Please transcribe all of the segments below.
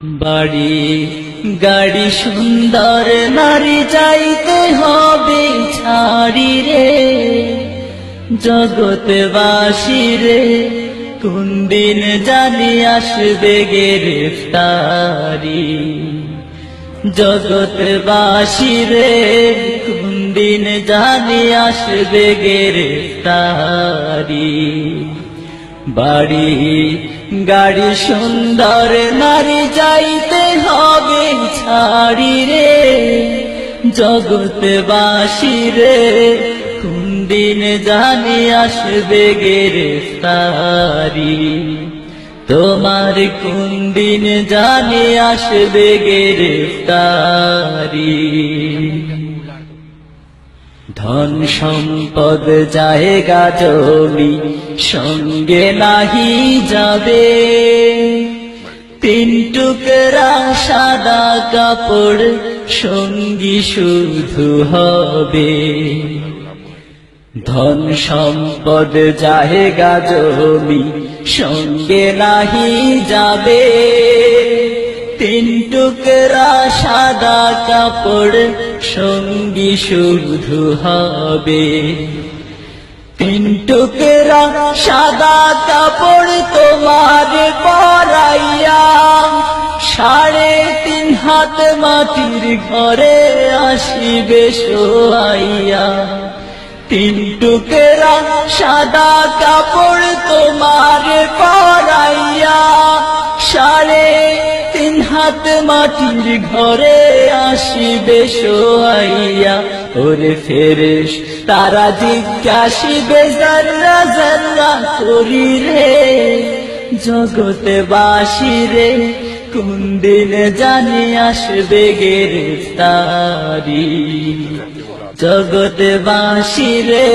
বাড়ি গাড়ি সুন্দর নারী যাইতে হবে ছাড়ি রে, জগৎবাসী রে কোন দিন জানি আসবে গ্রেফতারি। জগৎবাসী রে কোন দিন জানি আসবে গ্রেফতারি। বাড়ি গাড়ি সুন্দর নারী যাইতে হবে ছাড়ি রে, জগৎবাসী রে কোন দিন জানি আসবে গ্রেফতারি। তোমার কোন দিন জানি আসবে গ্রেফতারি। ধন সম্পদ জায়গা জমি সঙ্গে নাহি যাবে, তিন টুকরা সাদা কাপড় সঙ্গী শুধু হবে। ধন সম্পদ জায়গা জমি সঙ্গে নাহি যাবে, তিন টুকরা সাদা কাপড় সঙ্গী শুধু হবে। তিন টুকরা সাদা কাপড় তোমার পরাইয়া, 3.5 হাত মাটির ঘরে আসিবে শোয়াইয়া। তিন টুকরা সাদা কাপড় তোমার পরাইয়া, 3.5 হাত মাটির ঘরে আসিবে শোয়াইয়া। ওরে ফেরেশতারা জিজ্ঞাসিবে যারা যারা করি রে, জগৎবাসী রে কোন দিন জানি আসবে গ্রেফতারি। জগৎবাসী রে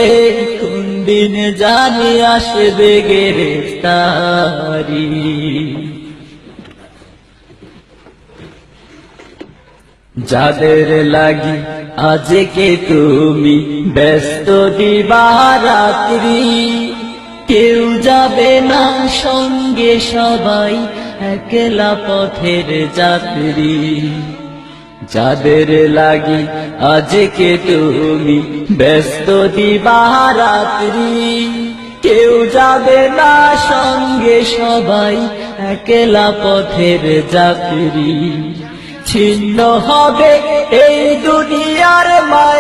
কোন দিন জানি আসবে গ্রেফতারি। যাদের লাগি আজকে তুমি ব্যস্ত দিবারাত্রি, কেউ যাবে না সঙ্গে সবাই একলা পথের যাত্রী। যাদের লাগি আজকে তুমি ব্যস্ত দিবারাত্রি, কেউ যাবে না সঙ্গে সবাই একলা পথের যাত্রী। ছিন্ন হবে এই দুনিয়ার মায়া।